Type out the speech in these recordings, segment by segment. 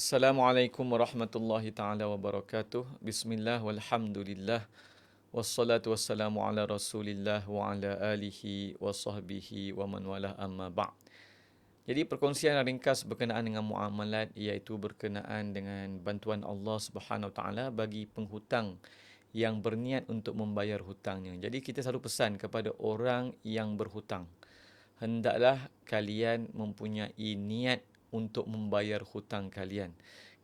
Assalamualaikum warahmatullahi taala wabarakatuh. Bismillah walhamdulillah wassalatu wassalamu ala Rasulillah wa ala alihi wa sahbihi wa man wala amma ba'd. Jadi perkongsian ringkas berkenaan dengan muamalat iaitu berkenaan dengan bantuan Allah Subhanahu Wa Taala bagi penghutang yang berniat untuk membayar hutangnya. Jadi kita selalu pesan kepada orang yang berhutang, hendaklah kalian mempunyai niat untuk membayar hutang kalian.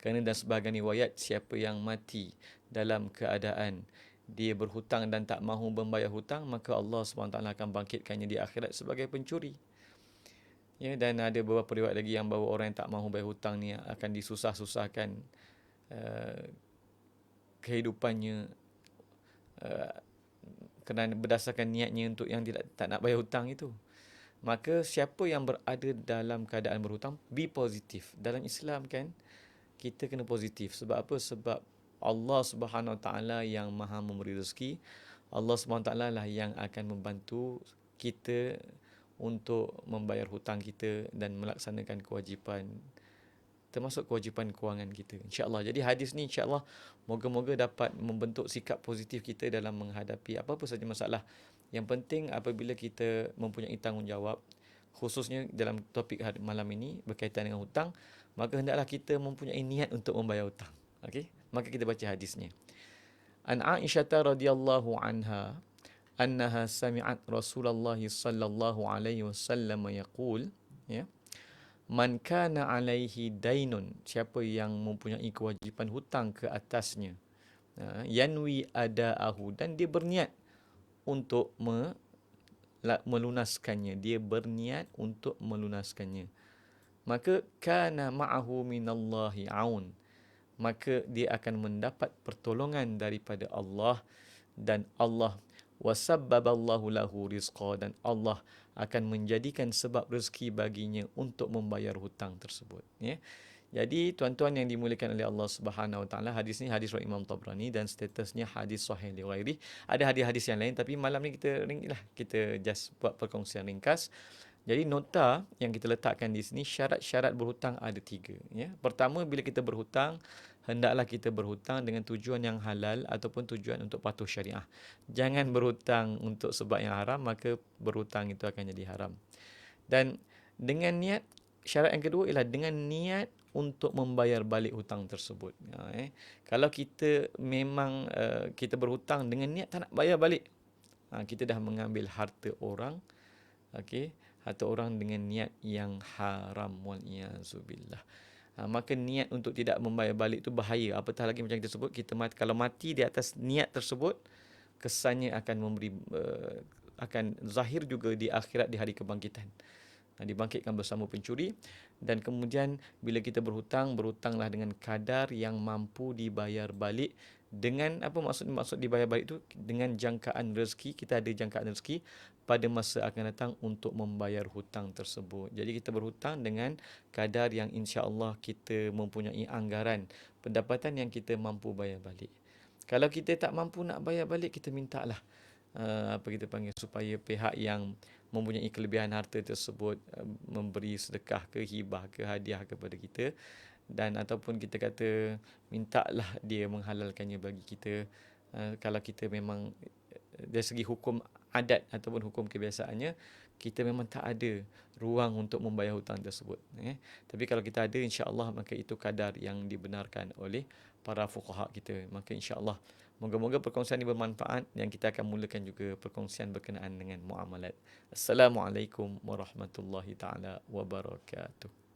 Kerana dalam sebahagian riwayat, siapa yang mati dalam keadaan dia berhutang dan tak mahu membayar hutang, maka Allah SWT akan bangkitkannya di akhirat sebagai pencuri. Ya, dan ada beberapa riwayat lagi yang bahawa orang yang tak mahu bayar hutang ni akan disusah-susahkan kehidupannya kerana berdasarkan niatnya untuk yang tak nak bayar hutang itu. Maka siapa yang berada dalam keadaan berhutang, be positif. Dalam Islam kan, kita kena positif. Sebab apa? Sebab Allah Subhanahu Wa Taala yang Maha memberi rezeki. Allah Subhanahu Wa Taala lah yang akan membantu kita untuk membayar hutang kita dan melaksanakan kewajipan, termasuk kewajipan kewangan kita, insya-Allah. Jadi hadis ni insya-Allah moga-moga dapat membentuk sikap positif kita dalam menghadapi apa-apa saja masalah. Yang penting apabila kita mempunyai tanggungjawab, khususnya dalam topik malam ini berkaitan dengan hutang, maka hendaklah kita mempunyai niat untuk membayar hutang. Okey? Maka kita baca hadisnya. An Aisyah radhiyallahu anha annaha sami'at Rasulullah sallallahu alaihi wasallam yaqul, ya, man kana alaihi dainun, siapa yang mempunyai kewajipan hutang ke atasnya, yanwi adaahu, dan dia berniat untuk melunaskannya, dia berniat untuk melunaskannya, maka kana ma'ahu minallahi aun, maka dia akan mendapat pertolongan daripada Allah, dan Allah wasabbaballahu lahu rizqa, dan Allah akan menjadikan sebab rezeki baginya untuk membayar hutang tersebut, ya. Jadi tuan-tuan yang dimuliakan oleh Allah Subhanahu Wa Taala, hadis ni hadis riwayat Imam Tabrani dan statusnya hadis sahih li ghairi. Ada hadis-hadis yang lain tapi malam ni kita just buat perkongsian ringkas. Jadi nota yang kita letakkan di sini, syarat-syarat berhutang ada 3, ya. Pertama, bila kita berhutang, hendaklah kita berhutang dengan tujuan yang halal ataupun tujuan untuk patuh syariah. Jangan berhutang untuk sebab yang haram, maka berhutang itu akan jadi haram. Dan dengan niat, syarat yang kedua ialah dengan niat untuk membayar balik hutang tersebut. Kalau kita memang kita berhutang dengan niat tak nak bayar balik, kita dah mengambil harta orang, okey, harta orang dengan niat yang haram, wal-iyazubillah. Maka niat untuk tidak membayar balik itu bahaya. Apatah lagi macam kita sebut, kita kalau mati di atas niat tersebut, kesannya akan memberi akan zahir juga di akhirat, di hari kebangkitan. Dibangkitkan bersama pencuri. Dan kemudian bila kita berhutanglah dengan kadar yang mampu dibayar balik. Dengan apa maksud dibayar balik itu? Dengan jangkaan rezeki, kita ada jangkaan rezeki pada masa akan datang untuk membayar hutang tersebut. Jadi kita berhutang dengan kadar yang insya-Allah kita mempunyai anggaran pendapatan yang kita mampu bayar balik. Kalau kita tak mampu nak bayar balik, kita mintalah supaya pihak yang mempunyai kelebihan harta tersebut memberi sedekah ke, hibah ke, hadiah kepada kita, dan ataupun kita kata mintalah dia menghalalkannya bagi kita. Kalau kita memang dari segi hukum adat ataupun hukum kebiasaannya, kita memang tak ada ruang untuk membayar hutang tersebut. Tapi kalau kita ada, insya-Allah, maka itu kadar yang dibenarkan oleh para fuqaha kita. Maka insya-Allah moga-moga perkongsian ini bermanfaat, dan kita akan mulakan juga perkongsian berkenaan dengan muamalat. Assalamualaikum warahmatullahi taala wabarakatuh.